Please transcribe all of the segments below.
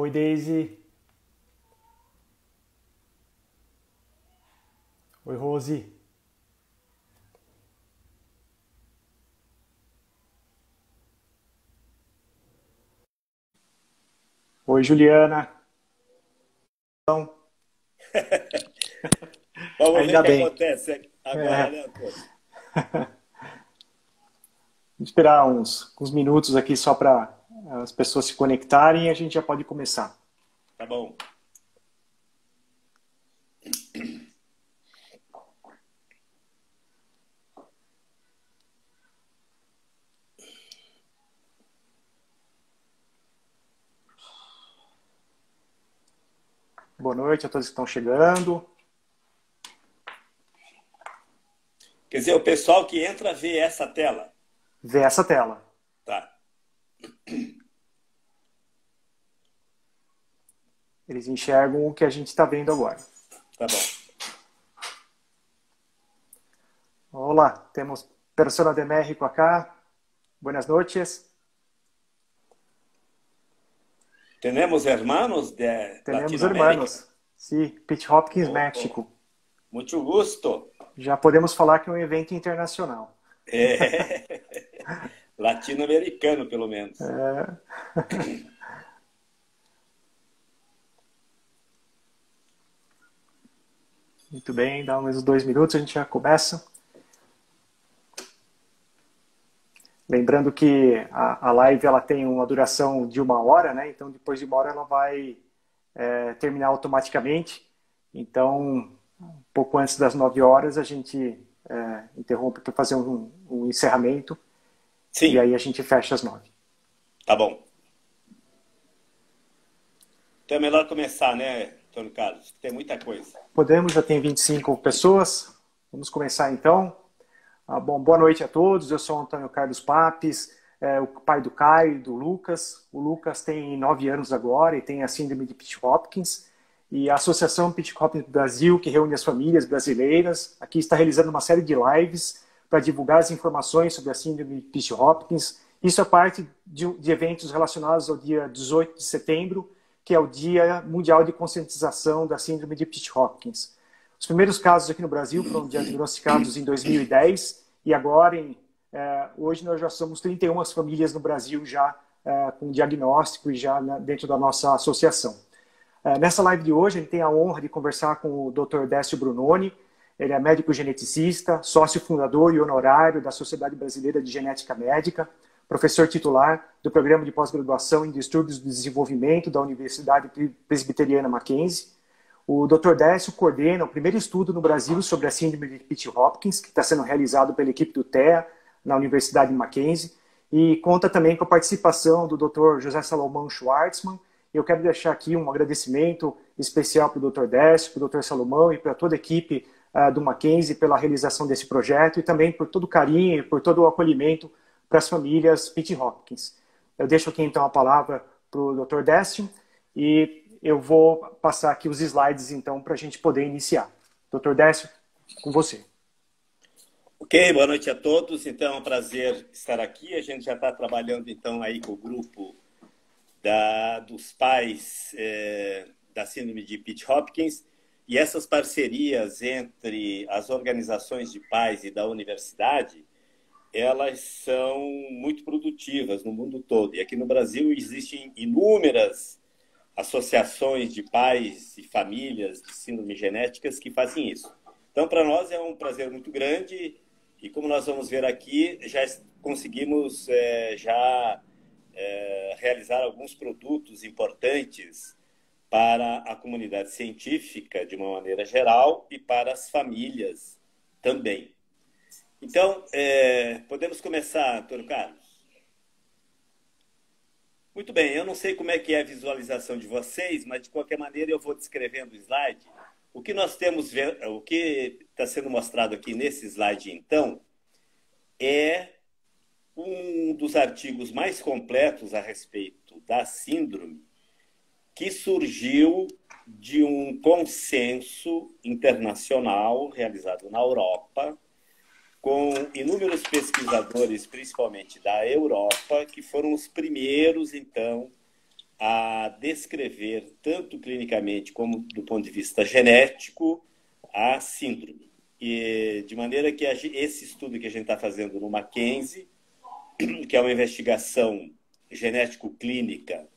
Oi, Daisy. Oi, Rose. Oi, Juliana. Então, Vamos ver o ainda que bem. acontece agora, É, né, Antônio? vamos esperar uns minutos aqui só para as pessoas se conectarem e a gente já pode começar. Tá bom. Boa noite a todos que estão chegando. Quer dizer, o pessoal que entra vê essa tela. Vê essa tela. Tá, Eles enxergam o que a gente está vendo agora. tá bom. Olá, temos Persona de México acá. Buenas noches. Tenemos hermanos de Tenemos Latinoamérica? hermanos. Sim, Pitt Hopkins, Oh, México. muito gusto. Já podemos falar que é um evento internacional. É. Latino-americano, pelo menos. Muito bem, dá uns 2 minutos, a gente já começa. Lembrando que a live ela tem uma duração de 1 hora, né? Então, depois de 1 hora, ela vai terminar automaticamente. Então, um pouco antes das 9 horas, a gente interrompe para fazer um encerramento. E Sim, aí a gente fecha às 9. tá bom. Então é melhor começar, né, Antônio Carlos? Tem muita coisa. Podemos, já tem 25 pessoas. Vamos começar então. Bom, boa noite a todos. Eu sou o Antônio Carlos Papes, o pai do Caio e do Lucas. O Lucas tem 9 anos agora e tem a síndrome de Pitt-Hopkins. E a Associação Pitt-Hopkins Brasil, que reúne as famílias brasileiras, aqui está realizando uma série de lives para divulgar as informações sobre a síndrome de Pitt-Hopkins. Isso é parte de eventos relacionados ao dia 18 de setembro, que é o Dia Mundial de Conscientização da Síndrome de Pitt-Hopkins. Os primeiros casos aqui no Brasil foram diagnosticados em 2010 e agora, hoje, nós já somos 31 famílias no Brasil já com diagnóstico e já dentro da nossa associação. Nessa live de hoje, a gente tem a honra de conversar com o Dr. Décio Brunoni. Ele é médico geneticista, sócio fundador e honorário da Sociedade Brasileira de Genética Médica, professor titular do Programa de Pós-Graduação em Distúrbios do Desenvolvimento da Universidade Presbiteriana Mackenzie. O Dr. Décio coordena o primeiro estudo no Brasil sobre a síndrome de Pitt-Hopkins, que está sendo realizado pela equipe do TEA, na Universidade de Mackenzie, e conta também com a participação do Dr. José Salomão Schwartzman. Eu quero deixar aqui um agradecimento especial para o Dr. Décio, para o Dr. Salomão e para toda a equipe do Mackenzie pela realização desse projeto e também por todo o carinho e por todo o acolhimento para as famílias Pitt-Hopkins. Eu deixo aqui então a palavra para o Dr. Décio e eu vou passar aqui os slides, então, para a gente poder iniciar. Dr. Décio, com você. Ok, boa noite a todos. Então, é um prazer estar aqui. A gente já está trabalhando, então, aí com o grupo dos pais da síndrome de Pitt-Hopkins. E essas parcerias entre as organizações de pais e da universidade, elas são muito produtivas no mundo todo. E aqui no Brasil existem inúmeras associações de pais e famílias de síndrome genéticas que fazem isso. Então, para nós é um prazer muito grande e, como nós vamos ver aqui, já conseguimos realizar alguns produtos importantes para a comunidade científica de uma maneira geral e para as famílias também. Então, podemos começar, Antônio Carlos? Muito bem, eu não sei como é que é a visualização de vocês, mas de qualquer maneira eu vou descrevendo o slide. O que nós temos, o que está sendo mostrado aqui nesse slide, então, é um dos artigos mais completos a respeito da síndrome que surgiu de um consenso internacional realizado na Europa, com inúmeros pesquisadores, principalmente da Europa, que foram os primeiros, então, a descrever, tanto clinicamente como do ponto de vista genético, a síndrome. E, de maneira que esse estudo que a gente está fazendo no Mackenzie, que é uma investigação genético-clínica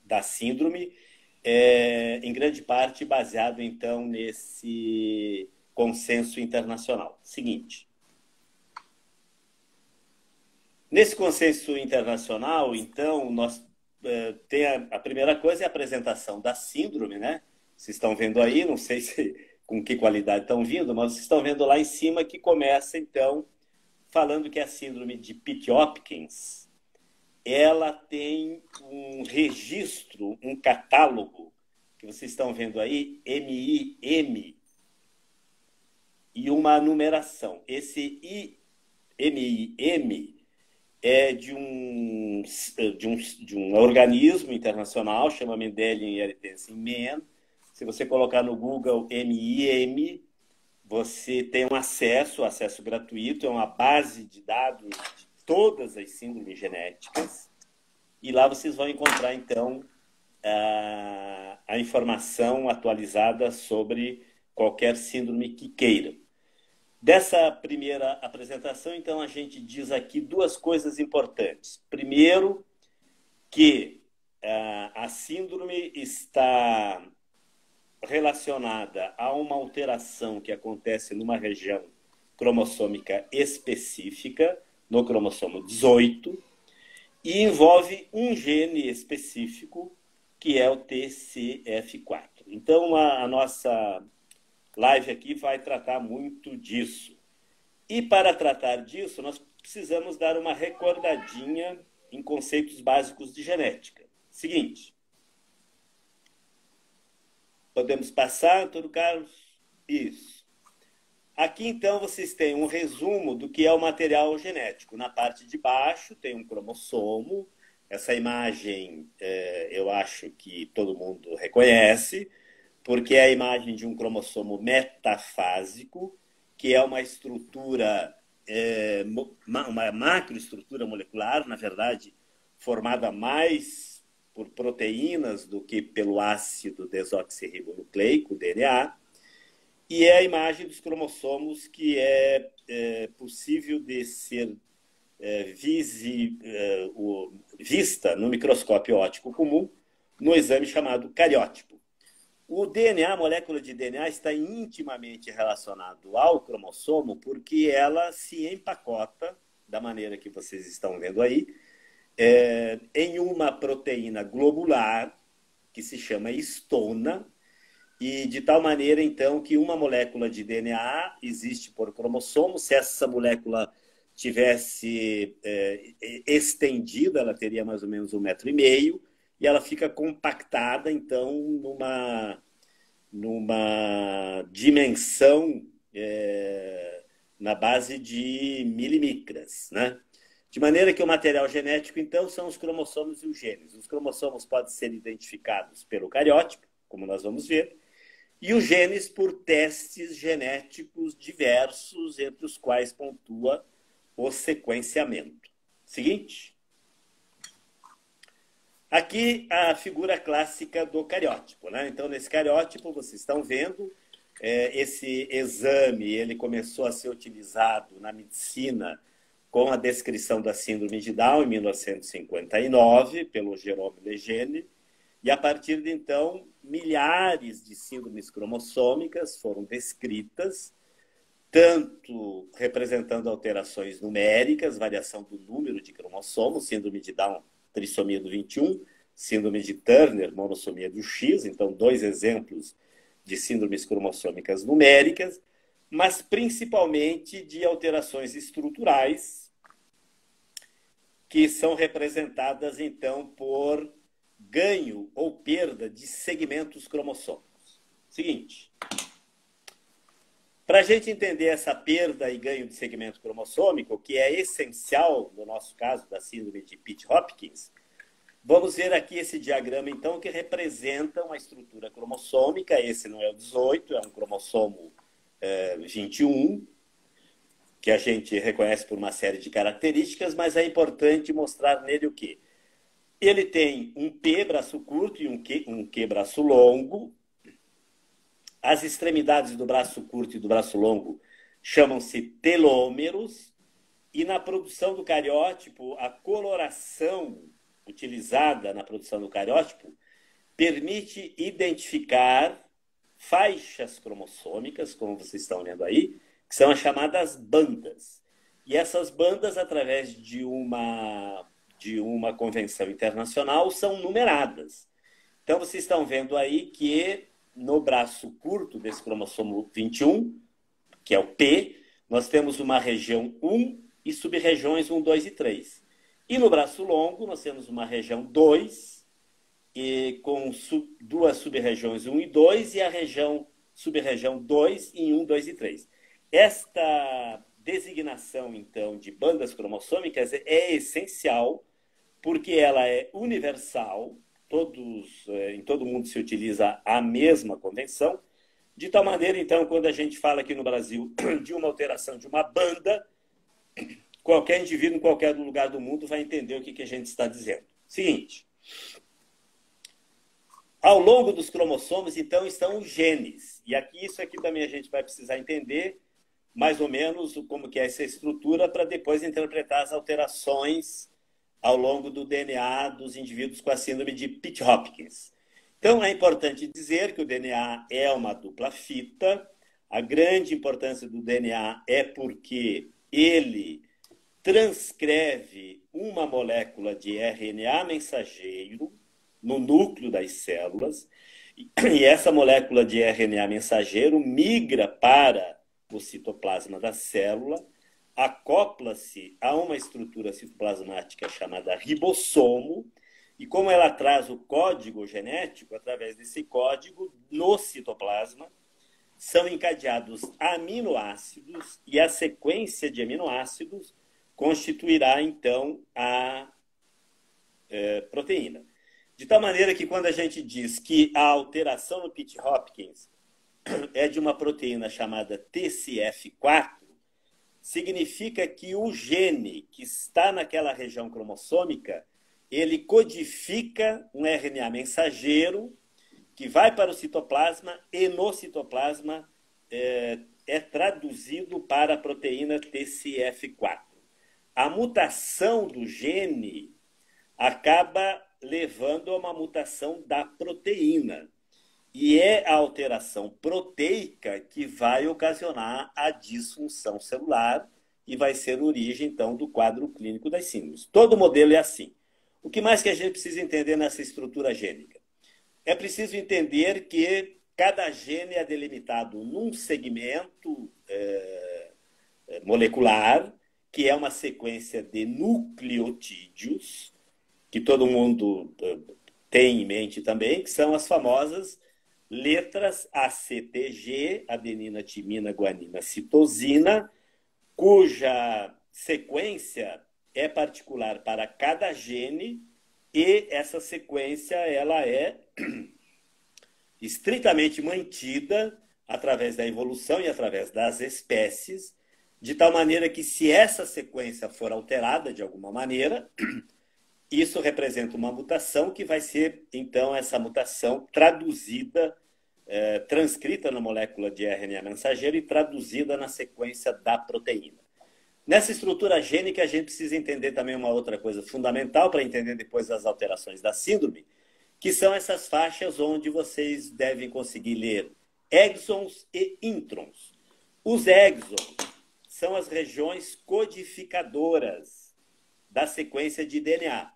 da síndrome, é em grande parte baseado, então, nesse consenso internacional. Seguinte. Nesse consenso internacional, então, nós tem a primeira coisa é a apresentação da síndrome, né? Vocês estão vendo aí, não sei com que qualidade estão vindo, mas vocês estão vendo lá em cima que começa, então, falando que a síndrome de Pitt-Hopkins, ela tem um registro, um catálogo, que vocês estão vendo aí, MIM, e uma numeração. Esse MIM é de um organismo internacional, chama Mendelian Inheritance in Man. Se você colocar no Google MIM, você tem um acesso gratuito, é uma base de dados de todas as síndromes genéticas, e lá vocês vão encontrar, então, a informação atualizada sobre qualquer síndrome que queiram. Dessa primeira apresentação, então, a gente diz aqui duas coisas importantes. Primeiro, que a síndrome está relacionada a uma alteração que acontece numa região cromossômica específica, no cromossomo 18, e envolve um gene específico, que é o TCF4. Então, a nossa live aqui vai tratar muito disso. E para tratar disso, nós precisamos dar uma recordadinha em conceitos básicos de genética. Seguinte. Podemos passar, Antônio Carlos? Isso. Aqui, então, vocês têm um resumo do que é o material genético. Na parte de baixo tem um cromossomo. Essa imagem eu acho que todo mundo reconhece, porque é a imagem de um cromossomo metafásico, que é uma estrutura, uma macroestrutura molecular, na verdade, formada mais por proteínas do que pelo ácido desoxirribonucleico, DNA, e é a imagem dos cromossomos que é possível de ser vista no microscópio óptico comum, no exame chamado cariótipo. O DNA, a molécula de DNA, está intimamente relacionado ao cromossomo porque ela se empacota, da maneira que vocês estão vendo aí, em uma proteína globular que se chama histona, e de tal maneira, então, que uma molécula de DNA existe por cromossomo. Se essa molécula tivesse estendida, ela teria mais ou menos 1,5 metro, e ela fica compactada, então, numa dimensão na base de milimicras, né? De maneira que o material genético, então, são os cromossomos e os genes. Os cromossomos podem ser identificados pelo cariótipo, como nós vamos ver, e os genes por testes genéticos diversos, entre os quais pontua o sequenciamento. Seguinte. Aqui a figura clássica do cariótipo, né? Então, nesse cariótipo, vocês estão vendo, esse exame ele começou a ser utilizado na medicina com a descrição da síndrome de Down em 1959, pelo Jerome Lejeune, e a partir de então, milhares de síndromes cromossômicas foram descritas, tanto representando alterações numéricas, variação do número de cromossomos, síndrome de Down, trissomia do 21, síndrome de Turner, monossomia do X, então 2 exemplos de síndromes cromossômicas numéricas, mas principalmente de alterações estruturais, que são representadas, então, por ganho ou perda de segmentos cromossômicos. Seguinte, para a gente entender essa perda e ganho de segmento cromossômico, que é essencial, no nosso caso, da síndrome de Pitt-Hopkins, vamos ver aqui esse diagrama, então, que representa uma estrutura cromossômica. Esse não é o 18, é um cromossomo 21, que a gente reconhece por uma série de características, mas é importante mostrar nele o quê? Ele tem um P, braço curto, e um Q, braço longo. As extremidades do braço curto e do braço longo chamam-se telômeros. E na produção do cariótipo, a coloração utilizada na produção do cariótipo permite identificar faixas cromossômicas, como vocês estão vendo aí, que são as chamadas bandas. E essas bandas, através de uma convenção internacional, são numeradas. Então, vocês estão vendo aí que no braço curto desse cromossomo 21, que é o P, nós temos uma região 1 e sub-regiões 1, 2 e 3. E no braço longo, nós temos uma região 2, e com duas sub-regiões 1 e 2, e a sub-região 2 em 1, 2 e 3. Esta designação, então, de bandas cromossômicas é essencial, porque ela é universal, em todo mundo se utiliza a mesma convenção, de tal maneira, então, quando a gente fala aqui no Brasil de uma alteração de uma banda, qualquer indivíduo em qualquer lugar do mundo vai entender o que a gente está dizendo. Seguinte, ao longo dos cromossomos, então, estão os genes. E isso aqui também a gente vai precisar entender mais ou menos como que é essa estrutura para depois interpretar as alterações ao longo do DNA dos indivíduos com a síndrome de Pitt-Hopkins. Então, é importante dizer que o DNA é uma dupla fita. A grande importância do DNA é porque ele transcreve uma molécula de RNA mensageiro no núcleo das células, e essa molécula de RNA mensageiro migra para o citoplasma da célula, acopla-se a uma estrutura citoplasmática chamada ribossomo, e como ela traz o código genético, através desse código, no citoplasma, são encadeados aminoácidos, e a sequência de aminoácidos constituirá, então, a proteína. De tal maneira que quando a gente diz que a alteração no Pitt-Hopkins é de uma proteína chamada TCF4, significa que o gene que está naquela região cromossômica, ele codifica um RNA mensageiro que vai para o citoplasma e no citoplasma é traduzido para a proteína TCF4. A mutação do gene acaba levando a uma mutação da proteína. E é a alteração proteica que vai ocasionar a disfunção celular e vai ser a origem, então, do quadro clínico das síndromes. Todo modelo é assim. O que mais que a gente precisa entender nessa estrutura gênica? É preciso entender que cada gene é delimitado num segmento molecular, que é uma sequência de nucleotídeos, que todo mundo tem em mente também, que são as famosas letras ACTG, adenina, timina, guanina, citosina, cuja sequência é particular para cada gene, e essa sequência ela é estritamente mantida através da evolução e através das espécies, de tal maneira que, se essa sequência for alterada de alguma maneira, isso representa uma mutação que vai ser, então, essa mutação traduzida, transcrita na molécula de RNA mensageiro e traduzida na sequência da proteína. Nessa estrutura gênica, a gente precisa entender também uma outra coisa fundamental para entender depois as alterações da síndrome, que são essas faixas onde vocês devem conseguir ler exons e introns. Os exons são as regiões codificadoras da sequência de DNA.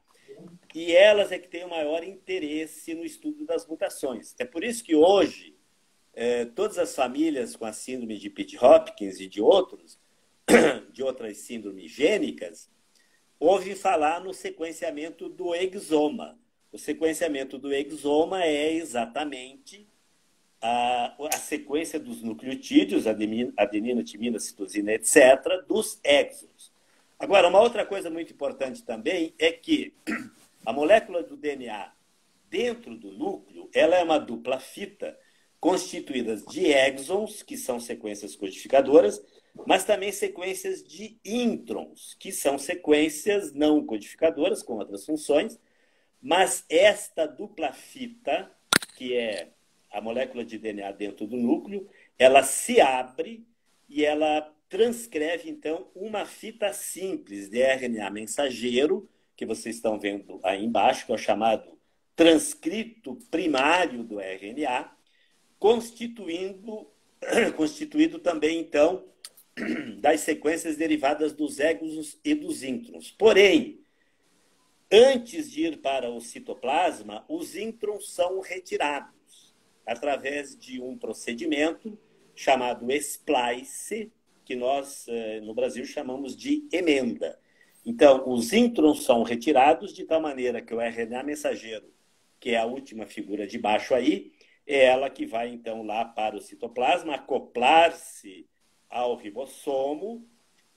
E elas é que têm o maior interesse no estudo das mutações. É por isso que hoje, todas as famílias com a síndrome de Pitt-Hopkins e de outras síndromes gênicas, ouvem falar no sequenciamento do exoma. O sequenciamento do exoma é exatamente a sequência dos nucleotídeos, adenina, timina, citosina, etc., dos exons. Agora, uma outra coisa muito importante também é que a molécula do DNA dentro do núcleo, ela é uma dupla fita constituída de exons, que são sequências codificadoras, mas também sequências de introns, que são sequências não codificadoras, com outras funções, Mas esta dupla fita, que é a molécula de DNA dentro do núcleo, ela se abre e ela transcreve, então, uma fita simples de RNA mensageiro, que vocês estão vendo aí embaixo, que é o chamado transcrito primário do RNA, constituído também, então, das sequências derivadas dos exons e dos introns. Porém, antes de ir para o citoplasma, os introns são retirados através de um procedimento chamado splice, que nós, no Brasil, chamamos de emenda. Então, os introns são retirados de tal maneira que o RNA mensageiro, que é a última figura de baixo aí, é ela que vai, então, lá para o citoplasma, acoplar-se ao ribossomo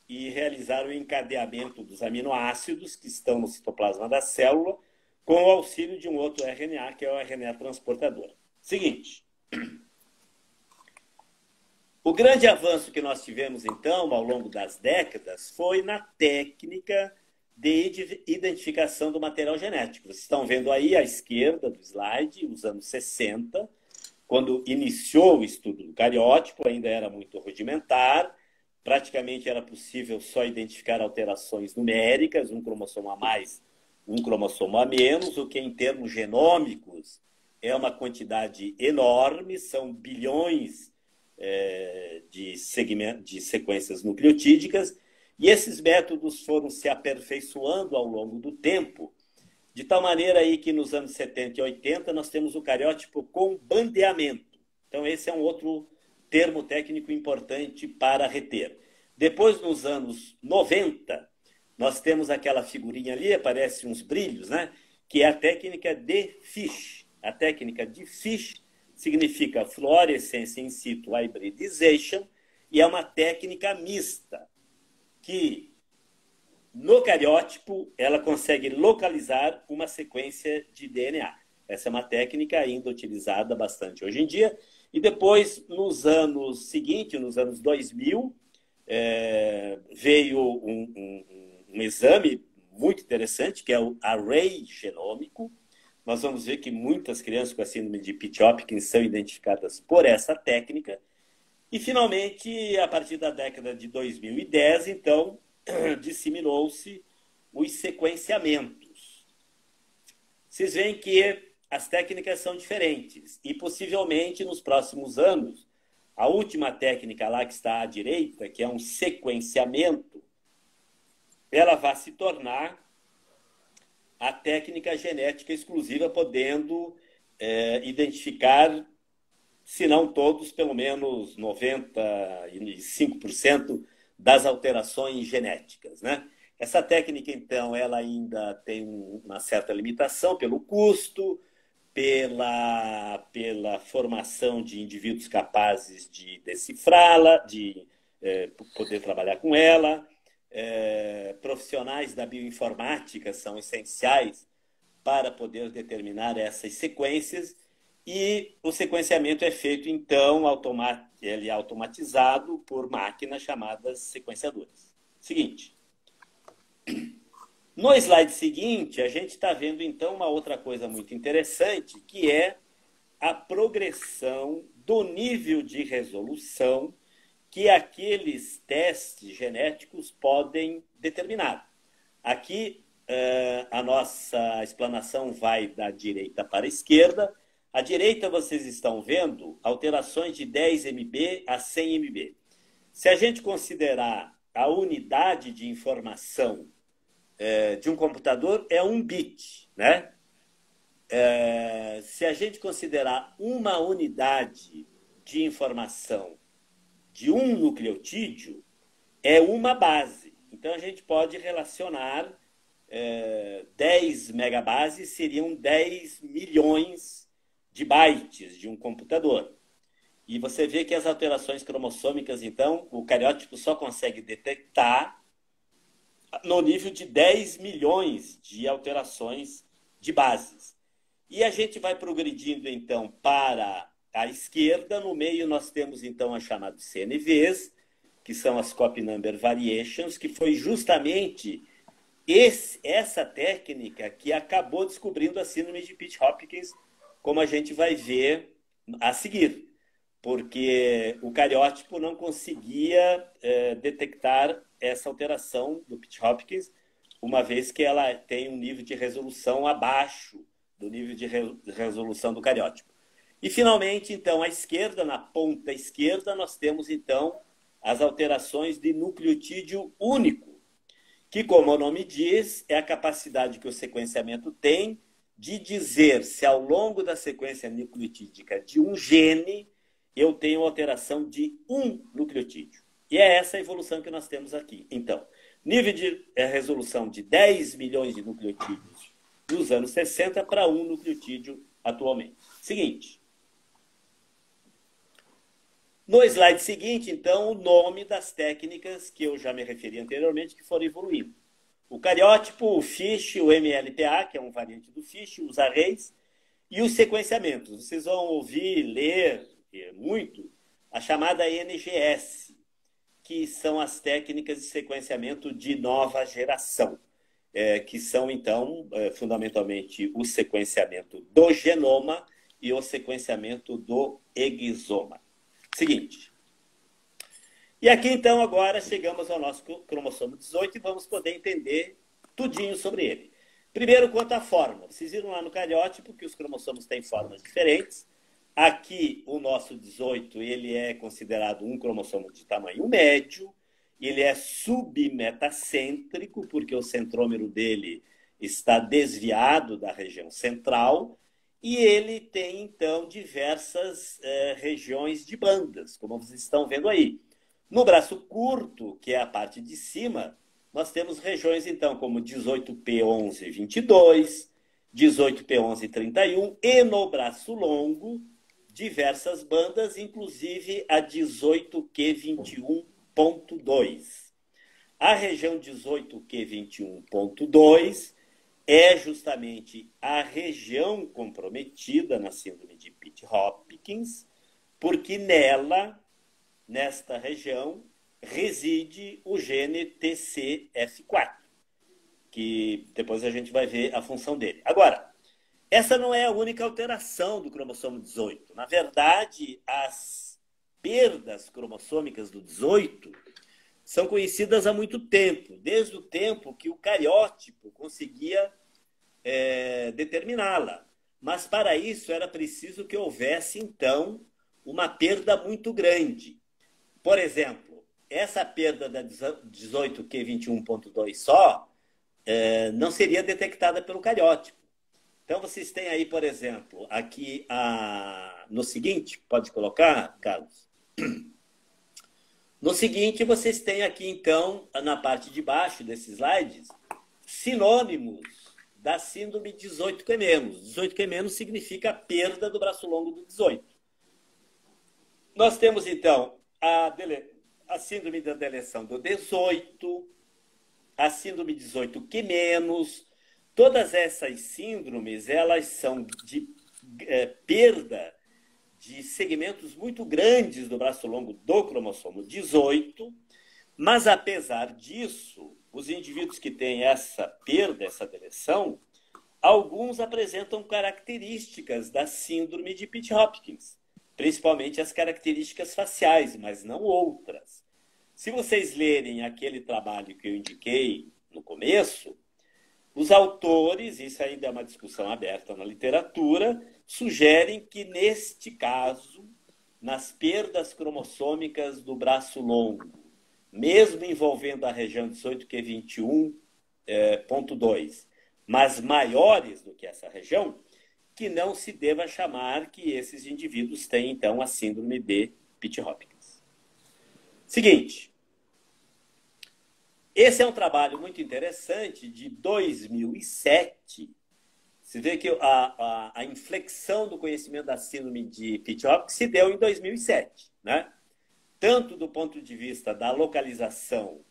e realizar o encadeamento dos aminoácidos que estão no citoplasma da célula com o auxílio de um outro RNA, que é o RNA transportador. Seguinte, o grande avanço que nós tivemos, então, ao longo das décadas, foi na técnica de identificação do material genético. Vocês estão vendo aí à esquerda do slide, os anos 60, quando iniciou o estudo do cariótipo, ainda era muito rudimentar, praticamente era possível só identificar alterações numéricas, um cromossomo a mais, um cromossomo a menos, o que em termos genômicos é uma quantidade enorme, são bilhões de sequências nucleotídicas, e esses métodos foram se aperfeiçoando ao longo do tempo, de tal maneira aí que nos anos 70 e 80 nós temos o cariótipo com bandeamento. Então esse é um outro termo técnico importante para reter. Depois, nos anos 90, nós temos aquela figurinha ali, aparece uns brilhos, né? Que é a técnica de Fish. A técnica de Fish significa fluorescência in situ hybridization e é uma técnica mista, que no cariótipo ela consegue localizar uma sequência de DNA. Essa é uma técnica ainda utilizada bastante hoje em dia. E depois, nos anos seguintes, nos anos 2000, veio um exame muito interessante, que é o array genômico. Nós vamos ver que muitas crianças com a síndrome de Pitt-Hopkins são identificadas por essa técnica. E, finalmente, a partir da década de 2010, então, disseminou-se os sequenciamentos. Vocês veem que as técnicas são diferentes e, possivelmente, nos próximos anos, a última técnica lá que está à direita, que é um sequenciamento, ela vai se tornar a técnica genética exclusiva, podendo identificar, se não todos, pelo menos 95% das alterações genéticas, né? Essa técnica, então, ela ainda tem uma certa limitação pelo custo, pela formação de indivíduos capazes de decifrá-la, de poder trabalhar com ela. Profissionais da bioinformática são essenciais para poder determinar essas sequências, e o sequenciamento é feito, então, ele é automatizado por máquinas chamadas sequenciadoras. Seguinte. No slide seguinte, a gente está vendo, então, uma outra coisa muito interessante, que é a progressão do nível de resolução que aqueles testes genéticos podem determinar. Aqui, a nossa explanação vai da direita para a esquerda. À direita, vocês estão vendo alterações de 10 MB a 100 MB. Se a gente considerar a unidade de informação de um computador, é 1 bit, né? Se a gente considerar uma unidade de informação de um nucleotídeo, é uma base. Então, a gente pode relacionar 10 megabases seriam 10 milhões de bytes de um computador. E você vê que as alterações cromossômicas, então, o cariótipo só consegue detectar no nível de 10 milhões de alterações de bases. E a gente vai progredindo, então, para a esquerda. No meio nós temos, então, as chamadas CNVs, que são as Copy Number Variations, que foi justamente essa técnica que acabou descobrindo a síndrome de Pitt-Hopkins, como a gente vai ver a seguir, porque o cariótipo não conseguia detectar essa alteração do Pitt-Hopkins, uma vez que ela tem um nível de resolução abaixo do nível de resolução do cariótipo. E, finalmente, então, à esquerda, na ponta esquerda, nós temos, então, as alterações de nucleotídeo único, que, como o nome diz, é a capacidade que o sequenciamento tem de dizer se, ao longo da sequência nucleotídica de um gene, eu tenho alteração de um nucleotídeo. E é essa a evolução que nós temos aqui. Então, nível de resolução de 10 milhões de nucleotídeos nos anos 60 para um nucleotídeo atualmente. Seguinte. No slide seguinte, então, o nome das técnicas que eu já me referi anteriormente, que foram evoluindo. O cariótipo, o FISH, o MLPA, que é um variante do FISH, os arrays, e os sequenciamentos. Vocês vão ouvir, ler muito a chamada NGS, que são as técnicas de sequenciamento de nova geração, que são, então, fundamentalmente o sequenciamento do genoma e o sequenciamento do exoma. Seguinte. E aqui, então, agora chegamos ao nosso cromossomo 18 e vamos poder entender tudinho sobre ele. Primeiro, quanto à forma. Vocês viram lá no cariótipo que os cromossomos têm formas diferentes. Aqui, o nosso 18, ele é considerado um cromossomo de tamanho médio. Ele é submetacêntrico, porque o centrômero dele está desviado da região central. E ele tem, então, diversas regiões de bandas, como vocês estão vendo aí. No braço curto, que é a parte de cima, nós temos regiões, então, como 18P1122, 18P1131, e no braço longo, diversas bandas, inclusive a 18Q21.2. A região 18Q21.2 é justamente a região comprometida na síndrome de Pitt-Hopkins, porque nesta região, reside o gene TCF4, que depois a gente vai ver a função dele. Agora, essa não é a única alteração do cromossomo 18. Na verdade, as perdas cromossômicas do 18 são conhecidas há muito tempo, desde o tempo que o cariótipo conseguia determiná-la. Mas, para isso, era preciso que houvesse, então, uma perda muito grande. Por exemplo, essa perda da 18Q21.2 só não seria detectada pelo cariótipo. Então, vocês têm aí, por exemplo, aqui no seguinte, pode colocar, Carlos? No seguinte, vocês têm aqui, então, na parte de baixo desses slides, sinônimos da síndrome 18Q-. 18Q- significa a perda do braço longo do 18. Nós temos, então, a síndrome da deleção do 18, a síndrome 18Q-. Todas essas síndromes, elas são de perda de segmentos muito grandes do braço longo do cromossomo 18, mas, apesar disso, os indivíduos que têm essa perda, essa deleção, alguns apresentam características da síndrome de Pitt-Hopkins, principalmente as características faciais, mas não outras. Se vocês lerem aquele trabalho que eu indiquei no começo, os autores, isso ainda é uma discussão aberta na literatura, sugerem que, neste caso, nas perdas cromossômicas do braço longo, mesmo envolvendo a região 18Q21.2, mas maiores do que essa região, que não se deva chamar que esses indivíduos têm, então, a síndrome de Pitt-Hopkins. Seguinte. Esse é um trabalho muito interessante de 2007. Você vê que a inflexão do conhecimento da síndrome de Pitt-Hopkins se deu em 2007, né? Tanto do ponto de vista da localização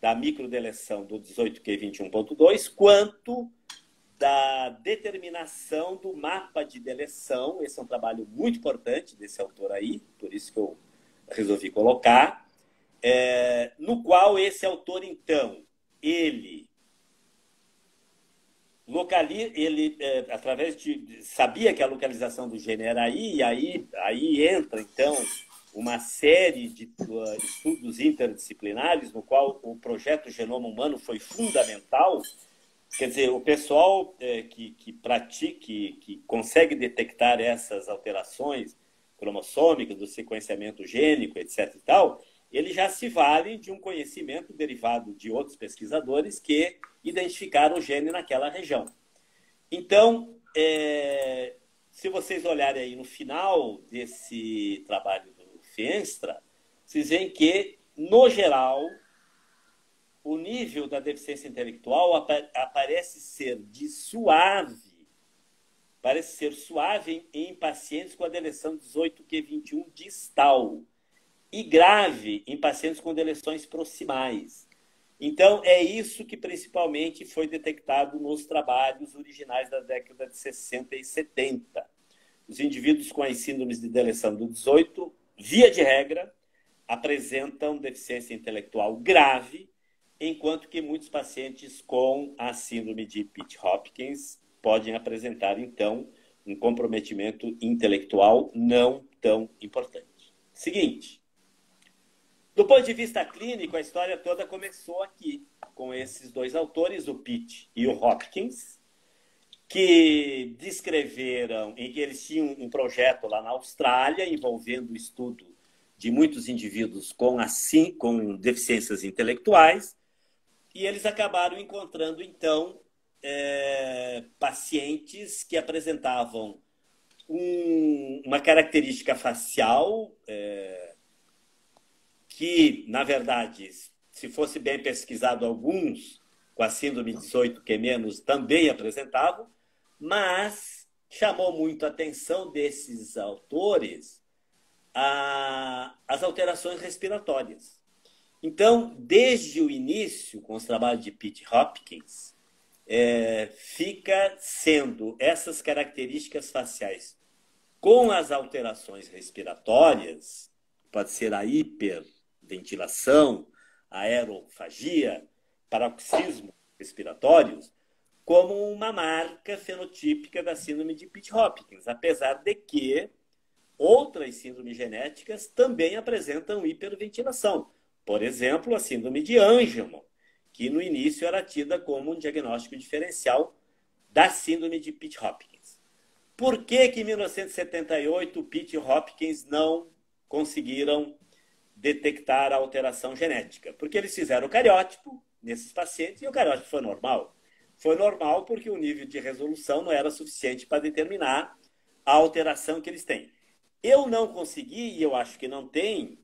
da microdeleção do 18Q21.2, quanto da determinação do mapa de deleção. Esse é um trabalho muito importante desse autor aí, por isso que eu resolvi colocar. No qual esse autor, então, ele ele através sabia que a localização do gene era aí, e aí entra, então, uma série de estudos interdisciplinares, no qual o projeto Genoma Humano foi fundamental. Quer dizer, o pessoal que pratica, que consegue detectar essas alterações cromossômicas do sequenciamento gênico, etc. e tal, ele já se vale de um conhecimento derivado de outros pesquisadores que identificaram o gene naquela região. Então, se vocês olharem aí no final desse trabalho do Feenstra, vocês veem que, no geral, o nível da deficiência intelectual parece ser suave em pacientes com a deleção 18q21 distal e grave em pacientes com deleções proximais. Então, é isso que principalmente foi detectado nos trabalhos originais da década de 60 e 70. Os indivíduos com as síndromes de deleção do 18, via de regra, apresentam deficiência intelectual grave, enquanto que muitos pacientes com a síndrome de Pitt-Hopkins podem apresentar, então, um comprometimento intelectual não tão importante. Seguinte, do ponto de vista clínico, a história toda começou aqui, com esses dois autores, o Pitt e o Hopkins, que descreveram, em que eles tinham um projeto lá na Austrália, envolvendo o estudo de muitos indivíduos com deficiências intelectuais, e eles acabaram encontrando, então, pacientes que apresentavam uma característica facial que, na verdade, se fosse bem pesquisado, alguns com a síndrome 18q- também apresentavam, mas chamou muito a atenção desses autores as alterações respiratórias. Então, desde o início, com os trabalhos de Pitt-Hopkins, fica sendo essas características faciais com as alterações respiratórias, pode ser a hiperventilação, a aerofagia, paroxismo respiratórios, como uma marca fenotípica da síndrome de Pitt-Hopkins, apesar de que outras síndromes genéticas também apresentam hiperventilação. Por exemplo, a síndrome de Angelman, que no início era tida como um diagnóstico diferencial da síndrome de Pitt-Hopkins. Por que em 1978 o Pitt e Hopkins não conseguiram detectar a alteração genética? Porque eles fizeram o cariótipo nesses pacientes e o cariótipo foi normal. Foi normal porque o nível de resolução não era suficiente para determinar a alteração que eles têm. Eu não consegui, e eu acho que não tem,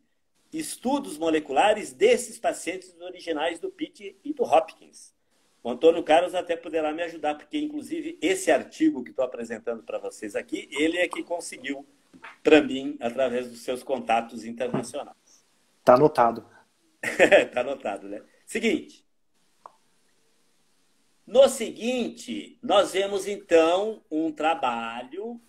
estudos moleculares desses pacientes originais do Pitt e do Hopkins. O Antônio Carlos até poderá me ajudar, porque, inclusive, esse artigo que estou apresentando para vocês aqui, ele é que conseguiu para mim, através dos seus contatos internacionais. Está anotado. Está anotado, né? Seguinte. No seguinte, nós vemos, então, um trabalho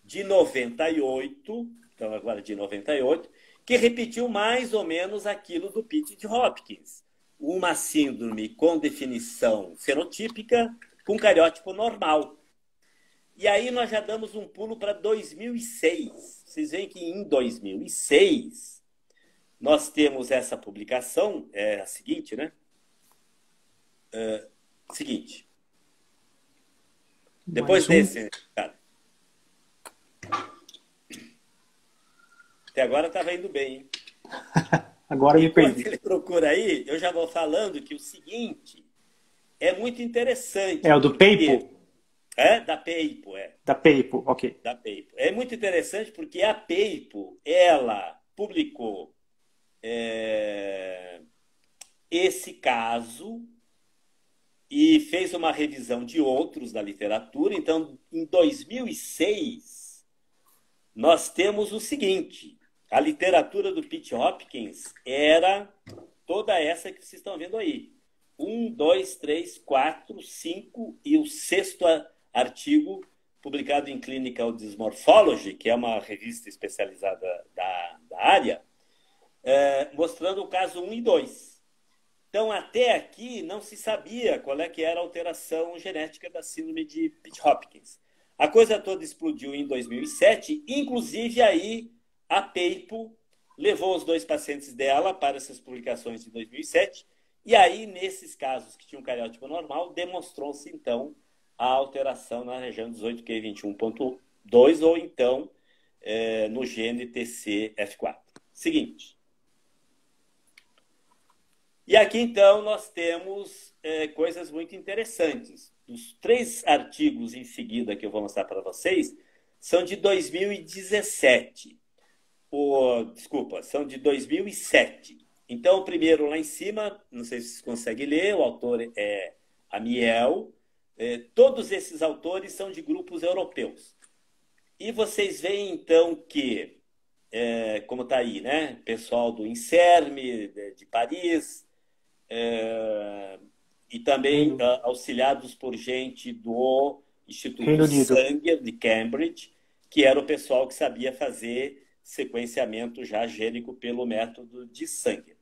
de 98, então agora de 98, que repetiu mais ou menos aquilo do Pitt e Hopkins. Uma síndrome com definição fenotípica com cariótipo normal. E aí nós já damos um pulo para 2006. Vocês veem que em 2006 nós temos essa publicação, é a seguinte, né? Seguinte. Depois desse, cara. Até agora estava indo bem, hein? Agora me perdi. Enquanto ele procura aí, eu já vou falando que o seguinte é muito interessante. É o do Peipo? Da Peipo, Da Peipo, ok. Da Peipo. É muito interessante porque a Peipo, ela publicou esse caso e fez uma revisão de outros da literatura. Então, em 2006, nós temos o seguinte. A literatura do Pitt Hopkins era toda essa que vocês estão vendo aí. 1, 2, 3, 4, 5 e o sexto artigo publicado em Clinical Dysmorphology, que é uma revista especializada da área, mostrando o caso 1 e 2. Então, até aqui, não se sabia qual é que era a alteração genética da síndrome de Pitt-Hopkins. A coisa toda explodiu em 2007, inclusive aí a PEIPO levou os 2 pacientes dela para essas publicações de 2007, e aí, nesses casos que tinham cariótipo normal, demonstrou-se, então, a alteração na região 18q21.2, ou então no gene TCF4. Seguinte. E aqui, então, nós temos coisas muito interessantes. Os 3 artigos em seguida que eu vou mostrar para vocês são de 2017. Desculpa, são de 2007. Então, o primeiro lá em cima, não sei se vocês conseguem ler, o autor é Amiel. Todos esses autores são de grupos europeus. E vocês veem, então, que, como está aí, né? Pessoal do INSERM, de Paris, e também auxiliados por gente do Instituto Sanger, de Cambridge, que era o pessoal que sabia fazer sequenciamento já gênico pelo método de Sanger.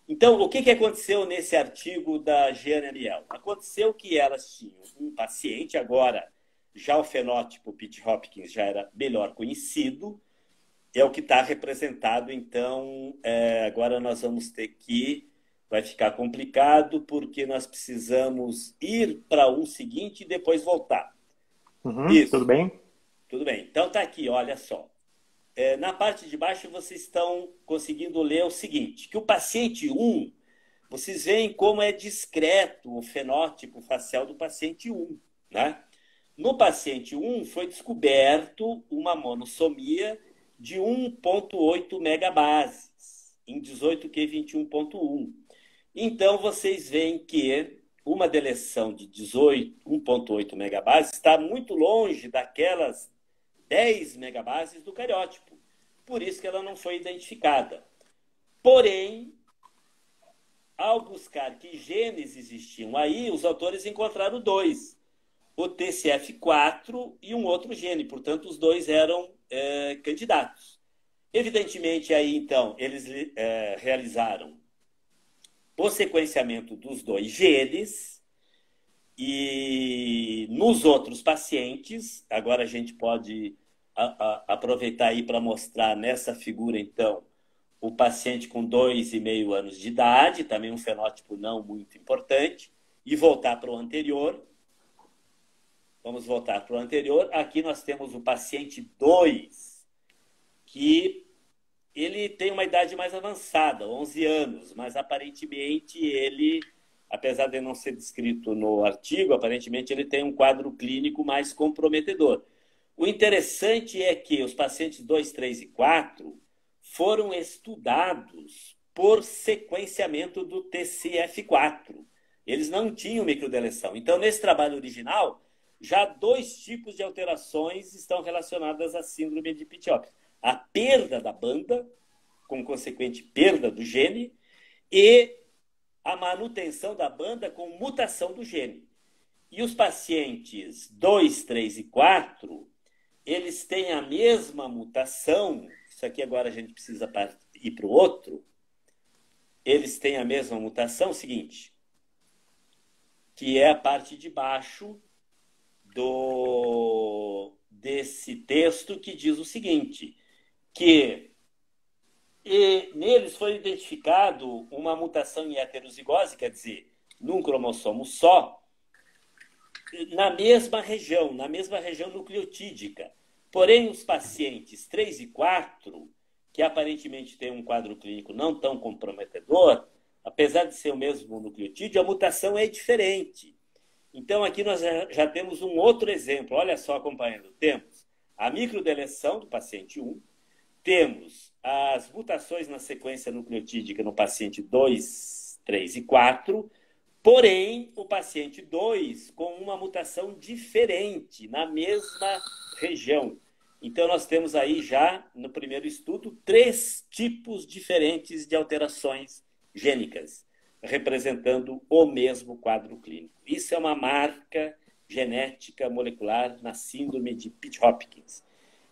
Então, o que aconteceu nesse artigo da Jeanne Amiel? Aconteceu que elas tinham um paciente, agora já o fenótipo Pitt-Hopkins já era melhor conhecido, é o que está representado, então, agora nós vamos ter que... Vai ficar complicado, porque nós precisamos ir para um seguinte e depois voltar. Isso. Tudo bem? Tudo bem. Então, está aqui, olha só. Na parte de baixo, vocês estão conseguindo ler o seguinte, que o paciente 1, vocês veem como é discreto o fenótipo facial do paciente 1. Né? No paciente 1, foi descoberto uma monossomia de 1,8 megabases, em 18q21.1. Então, vocês veem que uma deleção de 1,8 megabases está muito longe daquelas 10 megabases do cariótipo. Por isso que ela não foi identificada. Porém, ao buscar que genes existiam aí, os autores encontraram 2. O TCF4 e um outro gene. Portanto, os 2 eram candidatos. Evidentemente, aí, então, eles realizaram o sequenciamento dos 2 genes, e nos outros pacientes, agora a gente pode aproveitar aí para mostrar nessa figura, então, o paciente com 2,5 anos de idade, também um fenótipo não muito importante, e voltar para o anterior. Vamos voltar para o anterior. Aqui nós temos o paciente 2, que ele tem uma idade mais avançada, 11 anos, mas aparentemente ele, apesar de não ser descrito no artigo, aparentemente ele tem um quadro clínico mais comprometedor. O interessante é que os pacientes 2, 3 e 4 foram estudados por sequenciamento do TCF4. Eles não tinham microdeleção. Então, nesse trabalho original, já 2 tipos de alterações estão relacionadas à síndrome de Pitt-Hopkins. A perda da banda, com consequente perda do gene, e a manutenção da banda com mutação do gene. E os pacientes 2, 3 e 4, eles têm a mesma mutação, isso aqui agora a gente precisa ir para o outro, eles têm a mesma mutação, seguinte, que é a parte de baixo desse texto, que diz o seguinte, que neles foi identificado uma mutação em heterozigose, quer dizer, num cromossomo só, na mesma região nucleotídica. Porém, os pacientes 3 e 4, que aparentemente têm um quadro clínico não tão comprometedor, apesar de ser o mesmo nucleotídeo, a mutação é diferente. Então, aqui nós já temos um outro exemplo. Olha só, acompanhando. Temos a microdeleção do paciente 1, temos as mutações na sequência nucleotídica no paciente 2, 3 e 4, porém, o paciente 2 com uma mutação diferente na mesma região. Então, nós temos aí já, no primeiro estudo, 3 tipos diferentes de alterações gênicas, representando o mesmo quadro clínico. Isso é uma marca genética molecular na síndrome de Pitt-Hopkins.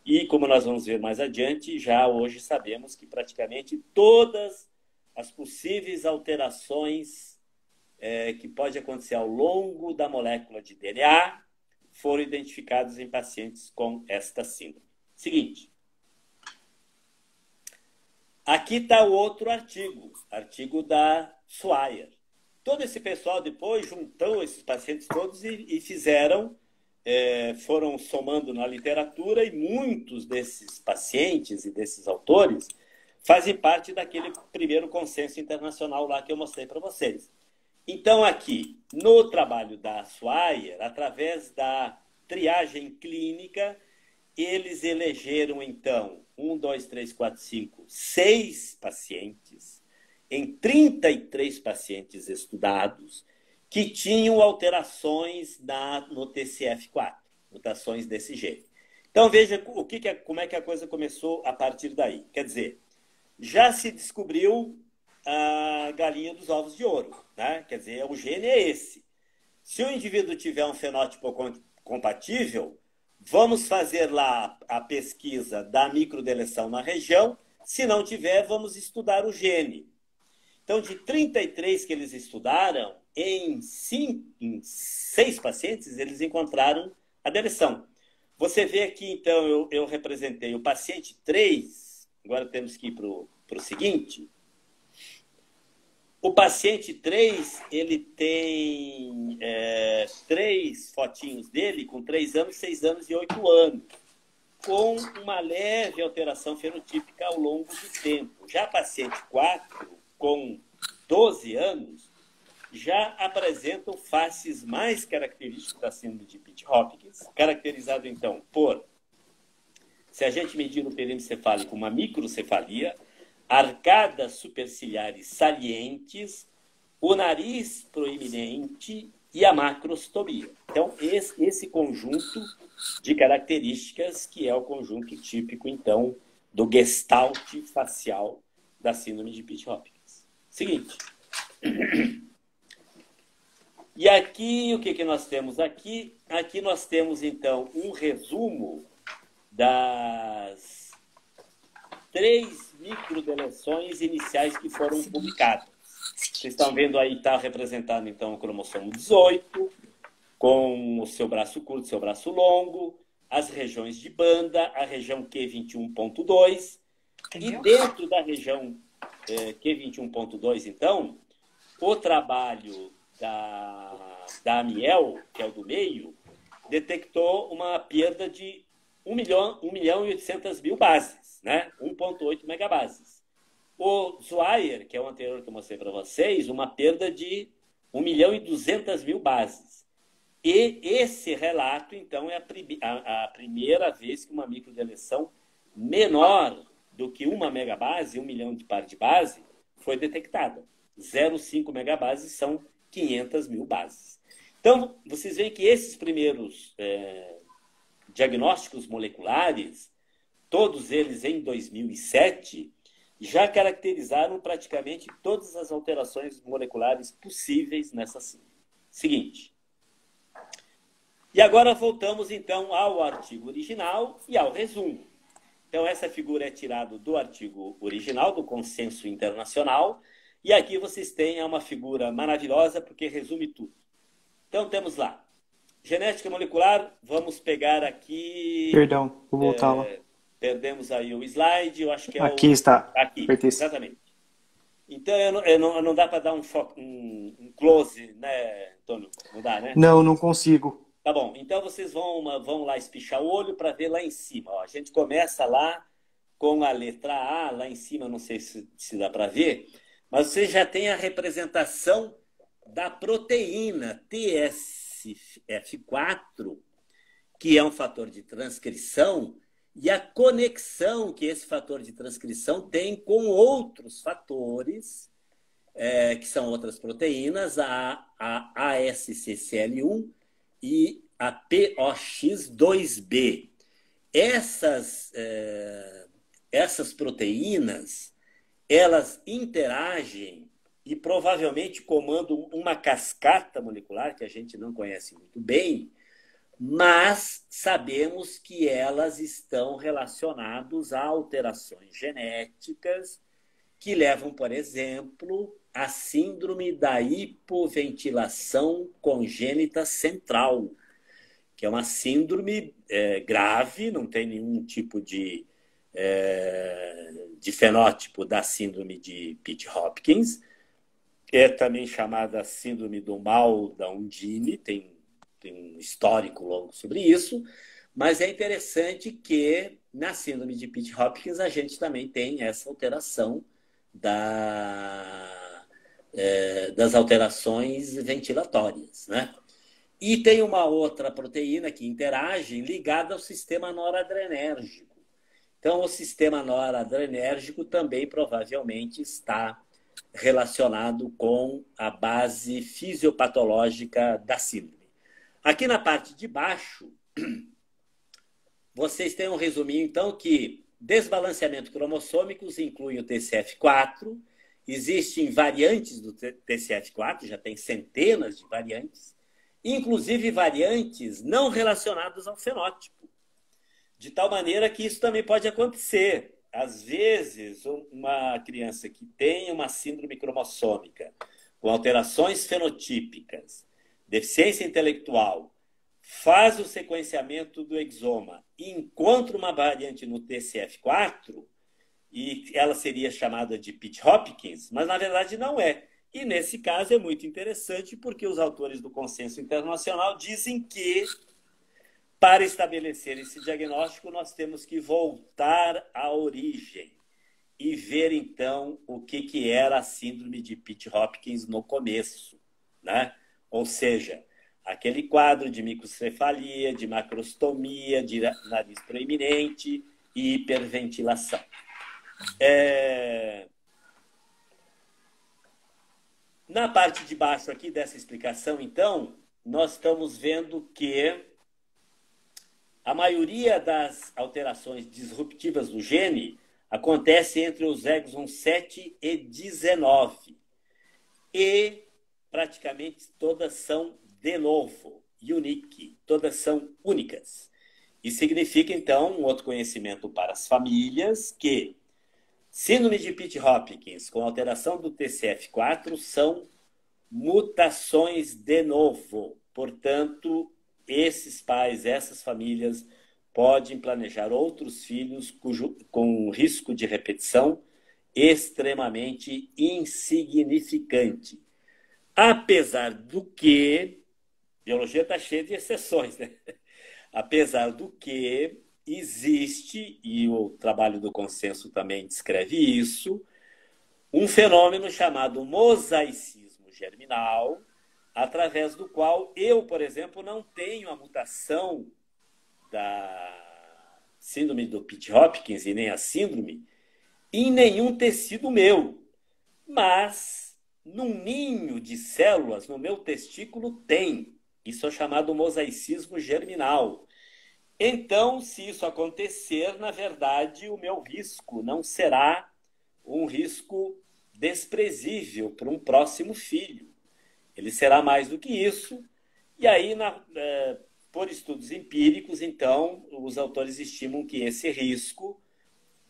E, como nós vamos ver mais adiante, já hoje sabemos que praticamente todas as possíveis alterações que pode acontecer ao longo da molécula de DNA foram identificados em pacientes com esta síndrome. Seguinte. Aqui está o outro artigo da Swire. Todo esse pessoal depois juntou esses pacientes todos e fizeram, foram somando na literatura, e muitos desses pacientes e desses autores fazem parte daquele primeiro consenso internacional lá que eu mostrei para vocês. Então, aqui, no trabalho da Swire, através da triagem clínica, eles elegeram, então, 6 pacientes, em 33 pacientes estudados, que tinham alterações no TCF4, mutações desse gene. Então, veja como é que a coisa começou a partir daí. Quer dizer, já se descobriu a galinha dos ovos de ouro, né? Quer dizer, o gene é esse. Se o indivíduo tiver um fenótipo compatível, vamos fazer lá a pesquisa da microdeleção na região. Se não tiver, vamos estudar o gene. Então, de 33 que eles estudaram, em 6 pacientes, eles encontraram a deleção. Você vê aqui, então, eu representei o paciente 3. Agora temos que ir para o seguinte. O paciente 3, ele tem 3 fotinhos dele com 3 anos, 6 anos e 8 anos, com uma leve alteração fenotípica ao longo do tempo. Já paciente 4, com 12 anos, já apresentam faces mais características da síndrome de Pitt-Hopkins, caracterizado, então, por, se a gente medir no perímetro cefálico, uma microcefalia, arcadas superciliares salientes, o nariz proeminente e a macrostomia. Então, esse conjunto de características que é o conjunto típico, então, do gestalt facial da síndrome de Pitt-Hopkins. Seguinte. E aqui, o que nós temos aqui? Aqui nós temos, então, um resumo das 3 microdeleções iniciais que foram publicadas. Vocês estão vendo aí, está representado, então, o cromossomo 18, com o seu braço curto, seu braço longo, as regiões de banda, a região Q21.2, e dentro da região Q21.2, então, o trabalho da Amiel, que é o do meio, detectou uma perda de 1.800.000 bases, né? 1,8 megabases. O Swire, que é o anterior que eu mostrei para vocês, uma perda de 1.200.000 bases. E esse relato, então, é a primeira vez que uma microdeleção menor do que 1 megabase, 1 milhão de par de base, foi detectada. 0,5 megabases são 500.000 bases. Então, vocês veem que esses primeiros diagnósticos moleculares, todos eles em 2007, já caracterizaram praticamente todas as alterações moleculares possíveis nessa síndrome. Seguinte. E agora voltamos, então, ao artigo original e ao resumo. Então, essa figura é tirada do artigo original, do consenso internacional, e aqui vocês têm uma figura maravilhosa, porque resume tudo. Então, temos lá. Genética molecular, vamos pegar aqui... Perdão, vou voltar lá. Perdemos aí o slide, eu acho que é aqui está. Aqui, exatamente. Então, não dá para dar um close, né, Antônio? Não dá, né? Não consigo. Tá bom, então vocês vão lá espichar o olho para ver lá em cima. Ó, a gente começa lá com a letra A, lá em cima, não sei se dá para ver, mas você já tem a representação da proteína TSF4, que é um fator de transcrição, e a conexão que esse fator de transcrição tem com outros fatores, que são outras proteínas, a ASCCL1 e a POX2B. Essas proteínas, elas interagem e provavelmente comandam uma cascata molecular que a gente não conhece muito bem, mas sabemos que elas estão relacionadas a alterações genéticas que levam, por exemplo, a síndrome da hipoventilação congênita central, que é uma síndrome grave, não tem nenhum tipo de fenótipo da síndrome de Pitt-Hopkins. É também chamada síndrome do mal da Undine, tem um histórico longo sobre isso, mas é interessante que na síndrome de Pitt-Hopkins a gente também tem essa alteração das alterações ventilatórias, né? E tem uma outra proteína que interage ligada ao sistema noradrenérgico. Então, o sistema noradrenérgico também provavelmente está relacionado com a base fisiopatológica da síndrome. Aqui na parte de baixo, vocês têm um resuminho, então, que desbalanceamento cromossômicos inclui o TCF4, existem variantes do TCF4, já tem centenas de variantes, inclusive variantes não relacionadas ao fenótipo. De tal maneira que isso também pode acontecer. Às vezes, uma criança que tem uma síndrome cromossômica com alterações fenotípicas, deficiência intelectual, faz o sequenciamento do exoma e encontra uma variante no TCF4, e ela seria chamada de Pitt-Hopkins, mas na verdade não é. E nesse caso é muito interessante porque os autores do consenso internacional dizem que para estabelecer esse diagnóstico, nós temos que voltar à origem e ver, então, o que era a síndrome de Pitt-Hopkins no começo, né? Ou seja, aquele quadro de microcefalia, de macrostomia, de nariz proeminente e hiperventilação. Na parte de baixo aqui dessa explicação, então, nós estamos vendo que a maioria das alterações disruptivas do gene acontece entre os exons 7 e 19. E praticamente todas são de novo, unique, todas são únicas. E significa, então, um outro conhecimento para as famílias que síndrome de Pitt-Hopkins com alteração do TCF4 são mutações de novo. Portanto, esses pais, essas famílias podem planejar outros filhos com risco de repetição extremamente insignificante. Apesar do que, biologia está cheia de exceções, né? Apesar do que existe, e o trabalho do consenso também descreve isso, um fenômeno chamado mosaicismo germinal, através do qual eu, por exemplo, não tenho a mutação da síndrome do Pitt-Hopkins e nem a síndrome em nenhum tecido meu. Mas, num ninho de células, no meu testículo, tem. Isso é chamado mosaicismo germinal. Então, se isso acontecer, na verdade, o meu risco não será um risco desprezível para um próximo filho. Ele será mais do que isso. E aí, por estudos empíricos, então, os autores estimam que esse risco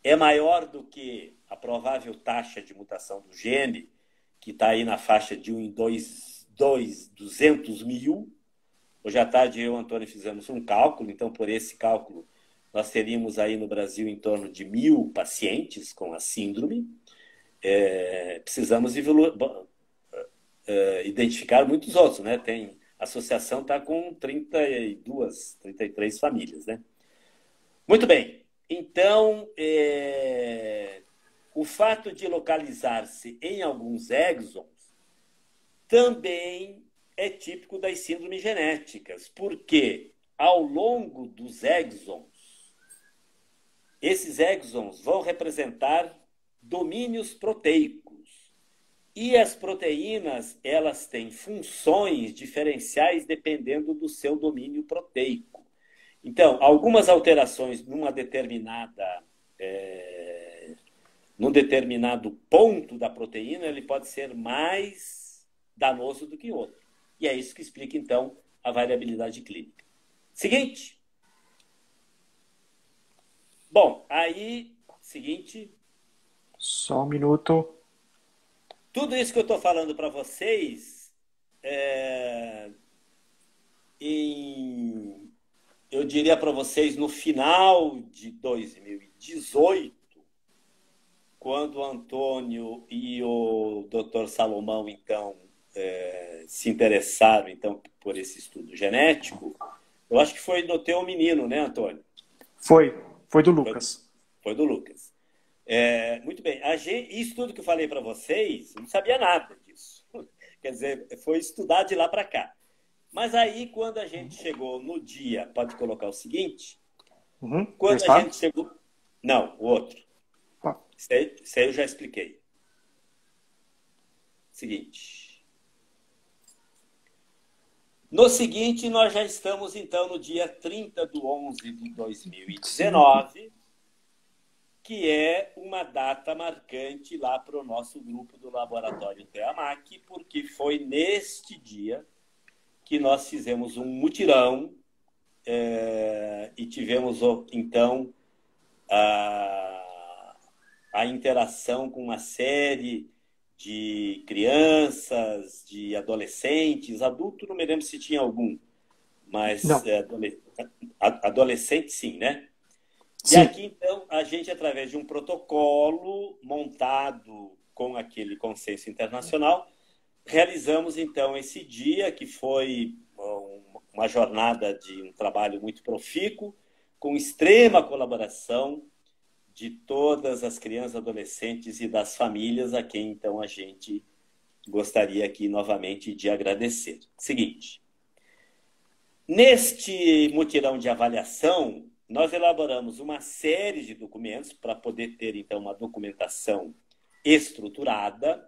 é maior do que a provável taxa de mutação do gene, que está aí na faixa de 1 em 200 mil. Hoje à tarde eu e o Antônio fizemos um cálculo, então por esse cálculo nós teríamos aí no Brasil em torno de 1.000 pacientes com a síndrome. Precisamos identificar muitos outros, né? A associação está com 32, 33 famílias, né? Muito bem. Então, o fato de localizar-se em alguns exons também é típico das síndromes genéticas, porque ao longo dos exons, esses exons vão representar domínios proteicos. E as proteínas, elas têm funções diferenciais dependendo do seu domínio proteico. Então, algumas alterações num determinado ponto da proteína, ele pode ser mais danoso do que outro. E é isso que explica, então, a variabilidade clínica. Seguinte. Bom, aí, seguinte. Só um minuto. Tudo isso que eu estou falando para vocês, eu diria para vocês, no final de 2018, quando o Antônio e o Dr. Salomão, então, se interessaram então, por esse estudo genético, eu acho que foi no teu menino, né, Antônio? Foi do Lucas. Foi do Lucas. Muito bem. Isso tudo que eu falei para vocês, não sabia nada disso. Quer dizer, foi estudar de lá para cá. Mas aí, quando a gente chegou no dia, pode colocar o seguinte, quando a gente chegou... Não, o outro. Isso aí eu já expliquei. Seguinte. No seguinte, nós já estamos, então, no dia 30/11/2019, que é uma data marcante lá para o nosso grupo do Laboratório TEAMAC, porque foi neste dia que nós fizemos um mutirão e tivemos, então, a interação com uma série de crianças, de adolescentes, adulto, não me lembro se tinha algum, mas adolescente sim, né? Sim. E aqui, então, a gente, através de um protocolo montado com aquele consenso internacional, realizamos, então, esse dia, que foi uma jornada de um trabalho muito profícuo, com extrema colaboração de todas as crianças, adolescentes e das famílias, a quem, então, a gente gostaria aqui, novamente, de agradecer. Seguinte, neste mutirão de avaliação, nós elaboramos uma série de documentos para poder ter, então, uma documentação estruturada.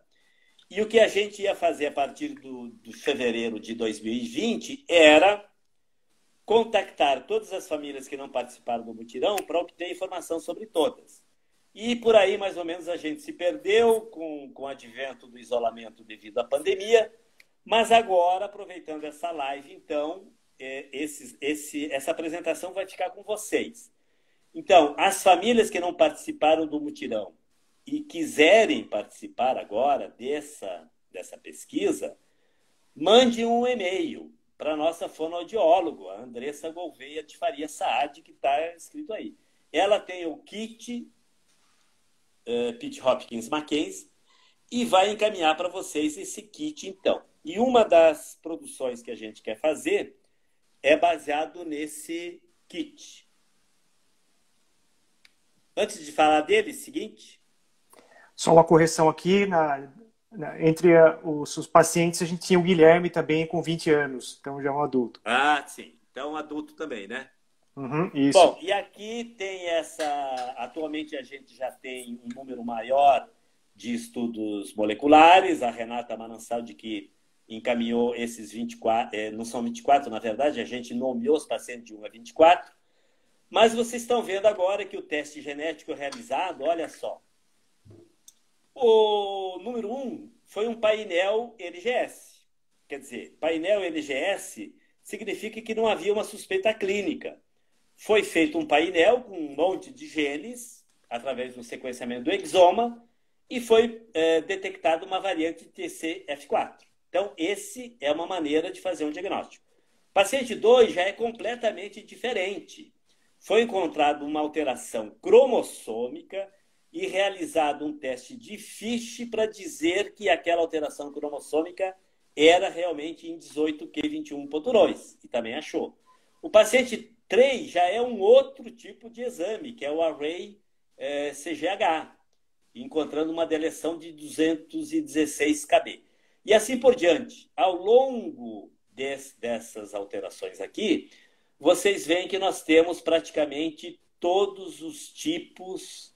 E o que a gente ia fazer a partir de fevereiro de 2020 era contactar todas as famílias que não participaram do mutirão para obter informação sobre todas. E por aí, mais ou menos, a gente se perdeu com o advento do isolamento devido à pandemia. Mas agora, aproveitando essa live, então, essa apresentação vai ficar com vocês. Então, as famílias que não participaram do mutirão e quiserem participar agora dessa pesquisa, mande um e-mail para a nossa fonoaudióloga, a Andressa Gouveia de Faria Saad, que está escrito aí. Ela tem o kit Pitt Hopkins Mackenzie e vai encaminhar para vocês esse kit, então. E uma das produções que a gente quer fazer é baseado nesse kit. Antes de falar dele, seguinte... Só uma correção aqui, entre os pacientes, a gente tinha o Guilherme também com 20 anos, então já é um adulto. Ah, sim. Então, adulto também, né? Isso. Bom, e aqui tem atualmente a gente já tem um número maior de estudos moleculares. A Renata Manansaldi, que encaminhou esses 24, não são 24, na verdade, a gente nomeou os pacientes de 1 a 24. Mas vocês estão vendo agora que o teste genético realizado, olha só. O número 1 foi um painel LGS. Quer dizer, painel LGS significa que não havia uma suspeita clínica. Foi feito um painel com um monte de genes, através do sequenciamento do exoma, e foi detectada uma variante TCF4. Então, esse é uma maneira de fazer um diagnóstico. Paciente 2 já é completamente diferente. Foi encontrada uma alteração cromossômica e realizado um teste de Fish para dizer que aquela alteração cromossômica era realmente em 18q21.2, e também achou. O paciente 3 já é um outro tipo de exame, que é o Array CGH, encontrando uma deleção de 216 kb. E assim por diante. Ao longo dessas alterações aqui, vocês veem que nós temos praticamente todos os tipos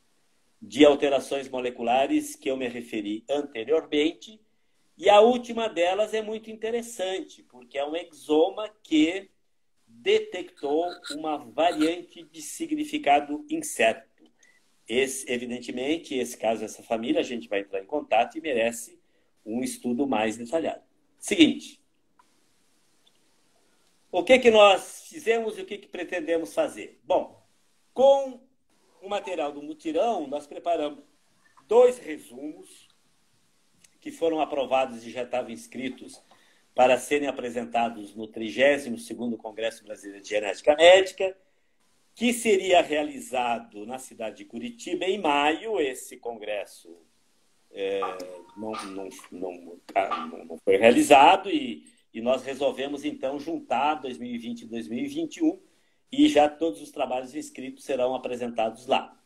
de alterações moleculares que eu me referi anteriormente. E a última delas é muito interessante, porque é um exoma que detectou uma variante de significado incerto. Evidentemente, esse caso, essa família, a gente vai entrar em contato e merece um estudo mais detalhado. Seguinte. O que nós fizemos e o que pretendemos fazer? Bom, com o material do mutirão, nós preparamos 2 resumos que foram aprovados e já estavam inscritos para serem apresentados no 32º Congresso Brasileiro de Genética Médica, que seria realizado na cidade de Curitiba em maio. Esse congresso não foi realizado e nós resolvemos, então, juntar 2020 e 2021 e já todos os trabalhos inscritos serão apresentados lá.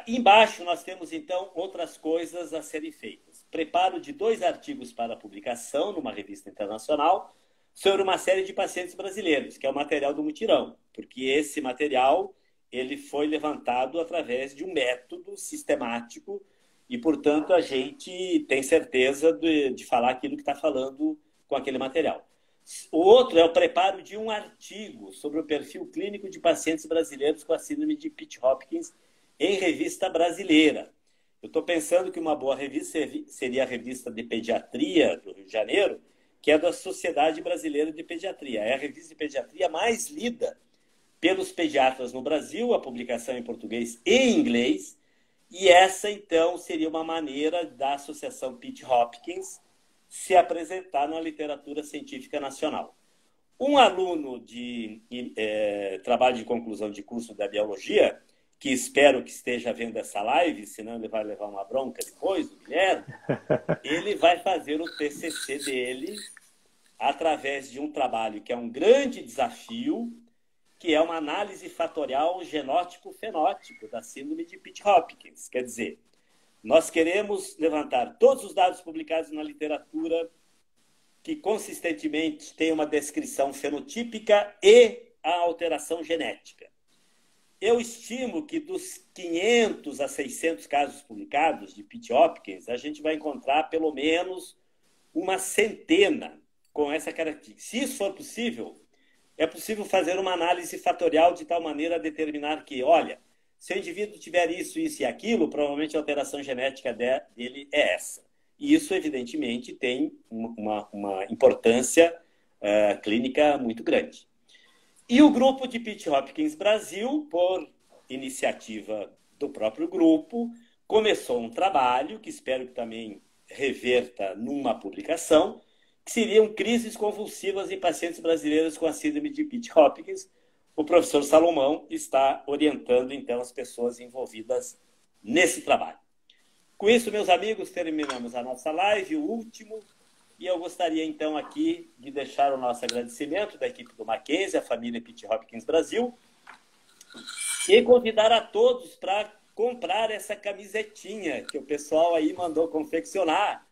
Embaixo nós temos, então, outras coisas a serem feitas. Preparo de 2 artigos para publicação numa revista internacional sobre uma série de pacientes brasileiros, que é o material do mutirão, porque esse material ele foi levantado através de um método sistemático e, portanto, a gente tem certeza de falar aquilo que está falando com aquele material. O outro é o preparo de um artigo sobre o perfil clínico de pacientes brasileiros com a síndrome de Pitt-Hopkins em revista brasileira. Eu estou pensando que uma boa revista seria a revista de pediatria do Rio de Janeiro, que é da Sociedade Brasileira de Pediatria. É a revista de pediatria mais lida pelos pediatras no Brasil, a publicação em português e em inglês. E essa, então, seria uma maneira da Associação Pitt-Hopkins se apresentar na literatura científica nacional. Um aluno de trabalho de conclusão de curso da biologia, que espero que esteja vendo essa live, senão ele vai levar uma bronca depois, o Guilherme, ele vai fazer o TCC dele através de um trabalho que é um grande desafio, que é uma análise fatorial genótipo-fenótipo da síndrome de Pitt-Hopkins. Quer dizer, nós queremos levantar todos os dados publicados na literatura que consistentemente tem uma descrição fenotípica e a alteração genética. Eu estimo que dos 500 a 600 casos publicados de Pitt-Hopkins, a gente vai encontrar pelo menos uma centena com essa característica. Se isso for possível, é possível fazer uma análise fatorial de tal maneira a determinar que, olha, se o indivíduo tiver isso, isso e aquilo, provavelmente a alteração genética dele é essa. E isso, evidentemente, tem uma importância clínica muito grande. E o grupo de Pitt-Hopkins Brasil, por iniciativa do próprio grupo, começou um trabalho, que espero que também reverta numa publicação, que seriam crises convulsivas em pacientes brasileiros com a síndrome de Pitt-Hopkins. O professor Salomão está orientando, então, as pessoas envolvidas nesse trabalho. Com isso, meus amigos, terminamos a nossa live, o último. E eu gostaria, então, aqui de deixar o nosso agradecimento da equipe do Mackenzie, a família Pitt-Hopkins Brasil, e convidar a todos para comprar essa camisetinha que o pessoal aí mandou confeccionar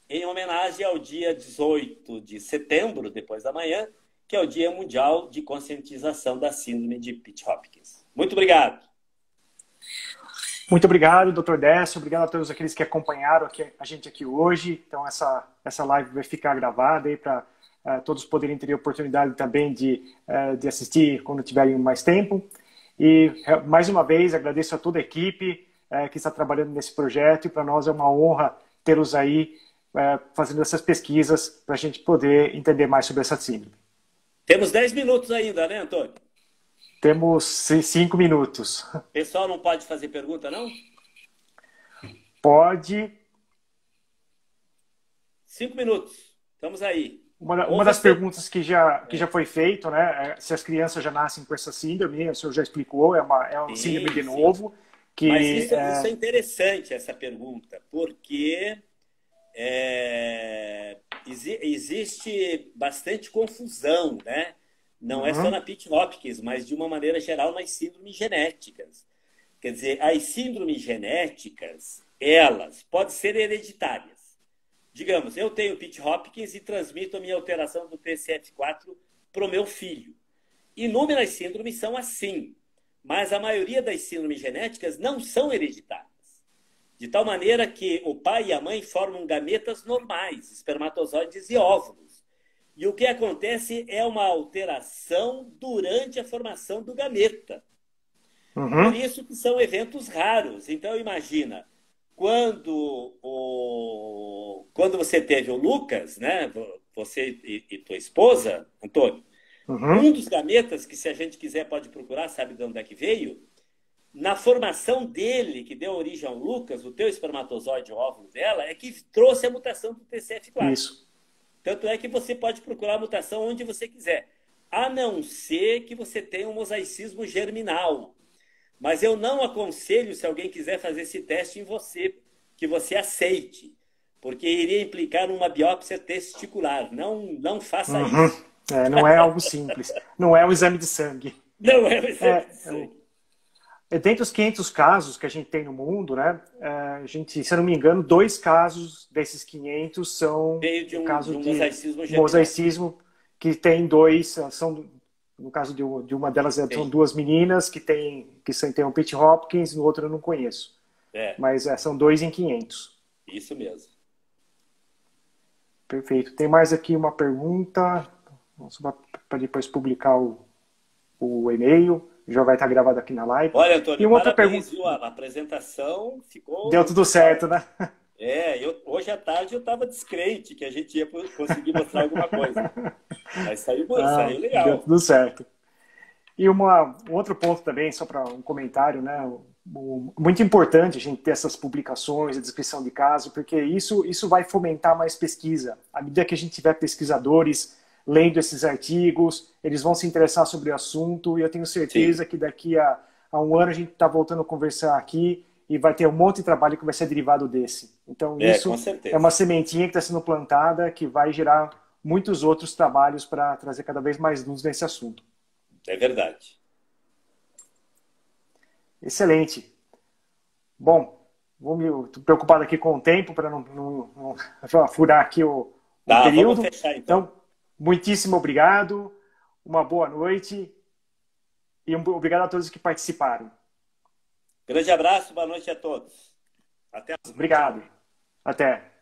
em homenagem ao dia 18 de setembro, depois da manhã, que é o Dia Mundial de Conscientização da Síndrome de Pitt-Hopkins. Muito obrigado. Muito obrigado, Dr. Décio. Obrigado a todos aqueles que acompanharam a gente aqui hoje. Então, essa live vai ficar gravada aí para todos poderem ter a oportunidade também de assistir quando tiverem mais tempo. E, mais uma vez, agradeço a toda a equipe que está trabalhando nesse projeto. E para nós é uma honra tê-los aí fazendo essas pesquisas para a gente poder entender mais sobre essa síndrome. Temos 10 minutos ainda, né, Antônio? Temos 5 minutos. O pessoal não pode fazer pergunta, não? Pode. 5 minutos. Estamos aí. Uma das perguntas que já foi feito, né? Se as crianças já nascem com essa síndrome, o senhor já explicou, é uma síndrome de novo. Que, mas isso é interessante, essa pergunta, porque existe bastante confusão, né? Não é só na Pitt-Hopkins, mas de uma maneira geral nas síndromes genéticas. Quer dizer, as síndromes genéticas, elas podem ser hereditárias. Digamos, eu tenho Pitt-Hopkins e transmito a minha alteração do TCF4 para o meu filho. Inúmeras síndromes são assim, mas a maioria das síndromes genéticas não são hereditárias. De tal maneira que o pai e a mãe formam gametas normais, espermatozoides e óvulos. E o que acontece é uma alteração durante a formação do gameta. Por isso que são eventos raros. Então, imagina, quando você teve o Lucas, né, você e tua esposa, Antônio, um dos gametas, que se a gente quiser pode procurar, sabe de onde é que veio? na formação dele, que deu origem ao Lucas, o teu espermatozoide, o óvulo dela, é que trouxe a mutação do TCF4. Isso. Tanto é que você pode procurar a mutação onde você quiser, a não ser que você tenha um mosaicismo germinal. Mas eu não aconselho, se alguém quiser fazer esse teste em você, que você aceite, porque iria implicar numa biópsia testicular. Não faça isso. Não é algo simples. Não é um exame de sangue. Não é um exame de sangue. Dentre os 500 casos que a gente tem no mundo, né, a gente, se eu não me engano, 2 casos desses 500 são veio caso de mosaicismo, mosaicismo, que tem 2, no caso de uma delas são 2 meninas que tem um Pitt Hopkins, no outro eu não conheço. Mas são 2 em 500. Isso mesmo. Perfeito. Tem mais aqui uma pergunta, para depois publicar o e-mail. Já vai estar gravado aqui na live. Olha, Antônio, e uma outra pergunta. A apresentação ficou... Deu tudo certo, né? Hoje à tarde eu estava descrente que a gente ia conseguir mostrar alguma coisa. Mas saiu legal. Deu tudo certo. E um outro ponto também, só para um comentário, né? Muito importante a gente ter essas publicações, a descrição de caso, porque isso vai fomentar mais pesquisa. À medida que a gente tiver pesquisadores lendo esses artigos, eles vão se interessar sobre o assunto, e eu tenho certeza que daqui a um ano a gente está voltando a conversar aqui e vai ter um monte de trabalho que vai ser derivado desse. Então isso é uma sementinha que está sendo plantada, que vai gerar muitos outros trabalhos para trazer cada vez mais luz nesse assunto. É verdade. Excelente. Bom, estou preocupado aqui com o tempo para não furar aqui o período. Vamos fechar, então, muitíssimo obrigado, uma boa noite e obrigado a todos que participaram. Grande abraço, boa noite a todos. Até a próxima. Obrigado. Até.